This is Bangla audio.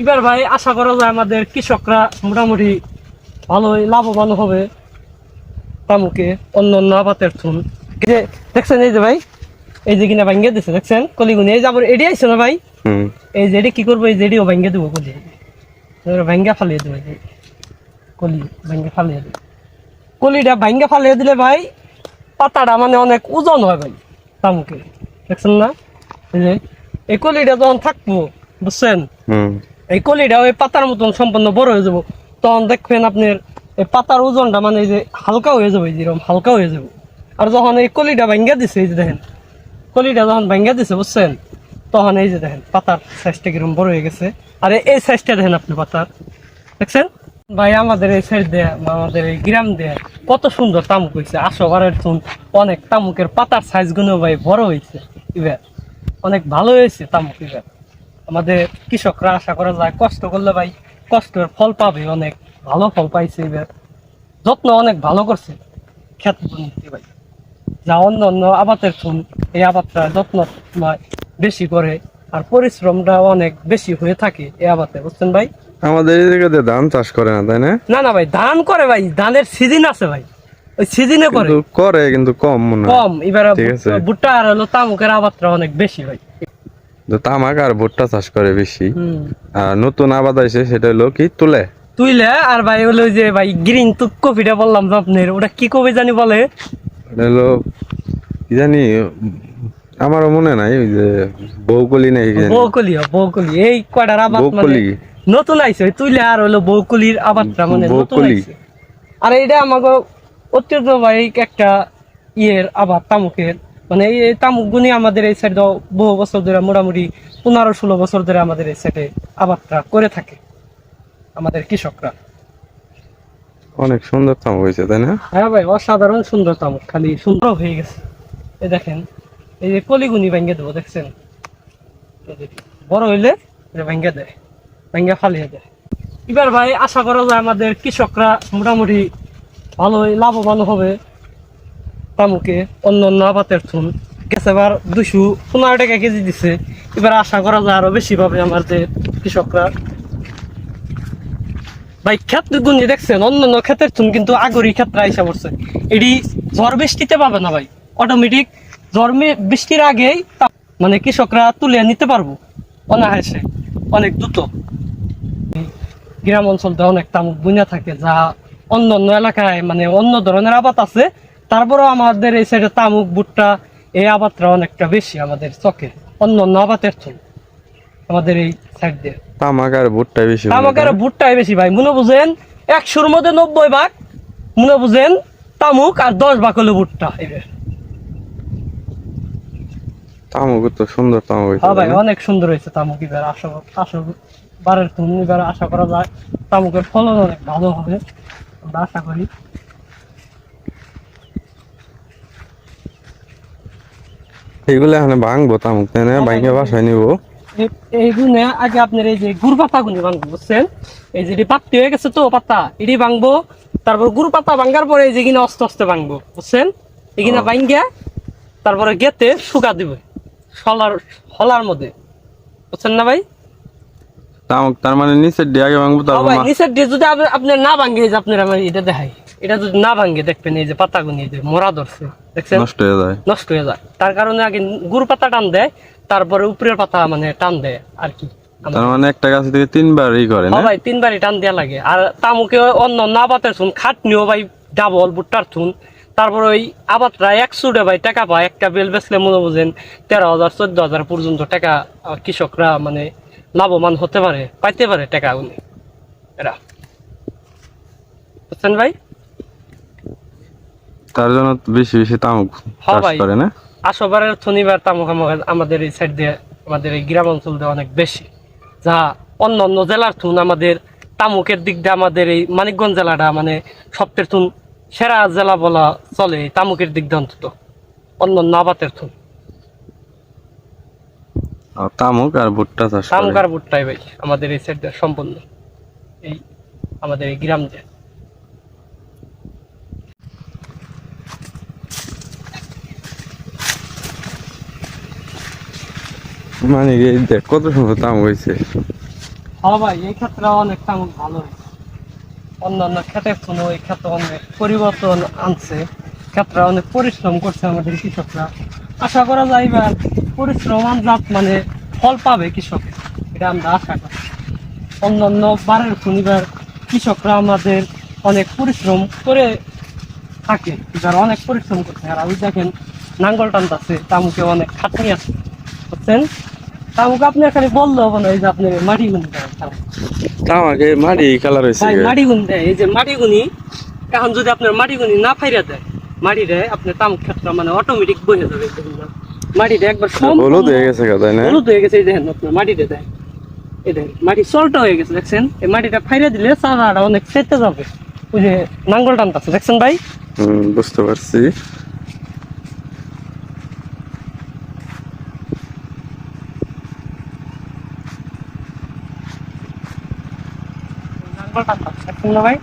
এবার ভাই আশা করা যায় আমাদের কৃষকরা মোটামুটি ভালোই লাভবান হবে তামুকে অন্য আবাদের থুন। এই যে দেখছেন, এই যে ভাই এই যে কিনা ভাঙ্গে দিচ্ছে দেখছেন কলিগুনি, এই যে আবার এডি আইছে না ভাই, এই যে এডি কি করবো, এই যে এডিও ভাঙ্গে দেবো কলি, ভাঙ্গা ফালিয়ে দেবো, এই যে কলি ভাঙ্গে ফালিয়ে দেবো। কলিটা ভাঙ্গে ফালিয়ে দিলে ভাই পাতাটা মানে অনেক ওজন হয় ভাই তামুকে, দেখছেন না? এই যে এই কলিটা যখন থাকবো বুঝছেন, এই কলিটা ওই পাতার মতন সম্পূর্ণ বড় হয়ে যাবো, তখন দেখবেন আপনার এই পাতার ওজনটা মানে এই যে হালকা হয়ে যাবে, যেরকম হালকা হয়ে যাবো। আর যখন এই কলিটা ভাঙ্গা দিছে, এই যে দেখেন কলিটা যখন ভাঙ্গা দিছে বুঝছেন, তখন এই যে দেখেন পাতার সাইজটা কিরকম বড় হয়ে গেছে। আর এই সাইজটা দেখেন আপনি পাতার, দেখছেন ভাই? আমাদের এই সাইড দিয়ে আমাদের এই গ্রাম দিয়ে কত সুন্দর তামুক হয়েছে। আসবারের অনেক তামুকের পাতার সাইজ গুলো ভাই বড় হয়েছে, এবার অনেক ভালো হয়েছে তামুক। এবার আমাদের কৃষকরা আশা করা যায় কষ্ট করলে ভাই কষ্টের ফল পাবে, অনেক ভালো ফল পাইছে। এবার যত্ন অনেক ভালো করছে ক্ষেত ভাই, যা অন্য আবাদের এই আবাদটা যত্ন বেশি করে আর পরিশ্রমটা অনেক বেশি হয়ে থাকে এই আবাদে, বুঝছেন ভাই? আমাদের এই জায়গাতে ধান চাষ করে না, তাই না? না না ভাই, ধান করে ভাই, ধানের সিজন আছে ভাই, ওই সিজনে করে কিন্তু কম মনে হয়। কম। এবার ভুট্টা আর হলো তামুকের আবাদটা অনেক বেশি ভাই, তামাক আর ভুট্টা চাষ করে বেশি। আর নতুন আবাদ আছে সেটা হলো কি তুলে আর ভাই হলো যে ভাই গ্রিন কপিটা বললাম যে আপনার, ওটা কি কপি জানি বলে, এটা হলো কি জানি, আমারও মনে নাই। ওই যে বউকলি নাই, বউকলি এই কয়টার আবাদ মানে নতুন আইছে, ওই তুইলে আর হলো বউকলির আবাদটা মানে নতুন আইছে। আর এইটা আমাকে ঐতিহ্যবাহী একটা ইয়ের আবাদ তামুকের, মানে এই তামুক গুনি আমাদের এই সাইডে বহু বছর ধরে, মোটামুটি 15-16 বছর ধরে আমাদের এই সাইডে আবাদটা করে থাকে আমাদের কৃষকরা। অনেক সুন্দর তামুক হয়েছে, তাই না? হ্যাঁ ভাই, অসাধারণ সুন্দর তামুক, খালি সুন্দর হয়ে গেছে। এই দেখেন এই যে কলিগুনি ভেঙে দেবো, দেখছেন? বড় হইলে ভেঙে দেয়, ভেঙে ফালিয়ে দেয়। এবার ভাই আশা করা যায় আমাদের কৃষকরা মোটামুটি ভালোই লাভবান হবে তামুকে অন্য আবাদের থুন। গেছে এবার 215 টাকা কেজি দিছে, এবার আশা করা যায় আরো বেশি পাবে আমাদের কৃষকরা। ভাই ক্ষেত গুনি দেখছেন, অন্যান্য ক্ষেতের থুন কিন্তু আগরি ক্ষেত্রে আইসা পড়ছে, এটি ঝড় বৃষ্টিতে পাবে না ভাই, অটোমেটিক ঝড় বৃষ্টির আগেই মানে কৃষকরা তুলে নিতে পারবো অনায়াসে, অনেক দ্রুত। গ্রাম অঞ্চলতে অনেক তামুক বুনা থাকে, যা অন্য এলাকায় মানে অন্য ধরনের আবাদ আছে, তারপরেও আমাদের এই সাইডে তামুক ভুট্টা এই আবাদটা অনেকটা বেশি আমাদের চকে অন্য আবাদের থুন আমাদের এই সাইড দিয়ে। তামাক আর ভুট্টাই বেশি, তামাক আর ভুট্টাই বেশি ভাই। মনে বুঝেন 100-র মধ্যে 90 ভাগ মনে বুঝেন তামুক, আর 10 ভাগ হলো ভুট্টা। এবার তামুক তো সুন্দর তামুক হয়েছে। হ্যাঁ ভাই, অনেক সুন্দর হয়েছে তামুক। এবার বারের থুন এবার আশা করা যায় তামুকের ফলন অনেক ভালো হবে, আমরা আশা করি। এইগুলো এখন ভাঙবো তামুক, তাই না? ভাঙে বাসায় নিবো। এইগুলো আগে আপনার এই যে গুড় পাতা গুলি ভাঙবো, বুঝছেন? এই যে পাত্তি হয়ে গেছে তো পাতা, এটি ভাঙবো, তারপর গুড় পাতা ভাঙার পরে এই যে কিনা আস্তে আস্তে ভাঙবো, বুঝছেন? এখানে ভাঙ্গা তারপরে গেতে শুকা দিবে হলার মধ্যে, বুঝছেন না ভাই? তামুক তার মানে নিচের দিয়ে আগে ভাঙবো, তারপর নিচের দিয়ে যদি আপনার না ভাঙে, যে আপনার আমার এটা দেখাই, এটা যদি না ভাঙে দেখবেন এই যে পাতাগুনি যে মরা ধরছে, দেখছেন? নষ্ট হয়ে যায়। তার কারণে আগে গুড় পাতা টান দেয়, তারপরে উপরের পাতা মানে টান দেয় আর কি। তার মানে একটা গাছ থেকে 3বার করে না ভাই, 3বারই টান দেওয়া লাগে। আর তামুকে অন্য আবাদের থুন খাটনিও ভাই ডাবল ভুট্টার থুন। তারপর ওই আবাদরা 100 ভাই টাকা পায়, একটা বেল বেচলে মনে বুঝেন 13,000-14,000 পর্যন্ত টাকা কৃষকরা মানে লাভবান হতে পারে, পাইতে পারে টাকা উনি এরা, বুঝছেন ভাই? তার জন্য বেশি বেশি তামুক চাষ করে না। আসবারের শনিবার তামুক আমাদের এই সাইড দিয়ে, আমাদের এই গ্রাম অঞ্চল দিয়ে অনেক বেশি, যা অন্য জেলার থুন আমাদের তামুকের দিক দিয়ে আমাদের এই মানিকগঞ্জ জেলাটা মানে সবচেয়ে থুন সেরা জেলা বলা চলে তামুকের দিক দিয়ে, অন্তত অন্য আবাদের থুন। তামুক আর ভুট্টা চাষ, তামুক আর ভুট্টাই ভাই আমাদের এই সাইড দিয়ে সম্পূর্ণ এই আমাদের এই গ্রাম দিয়ে। মানে দেখ কত সুন্দর তামুক হয়েছে। হ্যাঁ ভাই, এই ক্ষেত্রে অনেক তামুক ভালো হয়েছে। অন্যান্য ক্ষেতের তুলনায় এই ক্ষেত্রে অনেক পরিবর্তন আনছে। ক্ষেত্রে অনেক পরিশ্রম করছে আমাদের কৃষকরা। আশা করা যায় এবার পরিশ্রম জাত মানে ফল পাবে কৃষক, এটা আমরা আশা করি। অন্যান্য বারের শনিবার কৃষকরা আমাদের অনেক পরিশ্রম করে থাকে, যারা অনেক পরিশ্রম করছে। আর আমি দেখেন নাঙ্গল টানতেছে, তামুকে অনেক খাটনি আছে, বুঝছেন? তামুক আপনি খালি বললে হবে না, এই যে আপনি মাটি গুনি দেয় আমাকে মাটি কালার হয়েছে ভাই, মাটি গুনি দেয়, এই যে মাটি গুনি। এখন যদি আপনার মাটি গুনি না ফাইরা দেয়, মাটি দেয় আপনার তামুক ক্ষেত্র মানে অটোমেটিক বহে যাবে। মাটিটা একবার হলুদ হয়ে গেছে তাই না? হলুদ হয়ে গেছে, এই দেখেন আপনার মাটিতে দেয়, এই দেখেন মাটি চলটা হয়ে গেছে, দেখছেন? এই মাটিটা ফাইরা দিলে চারাটা অনেক সেতে যাবে। ওই যে নাঙ্গল টানতেছে, দেখছেন ভাই? বুঝতে পারছি। নাঙ্গল টানতেছে, দেখছেন না ভাই?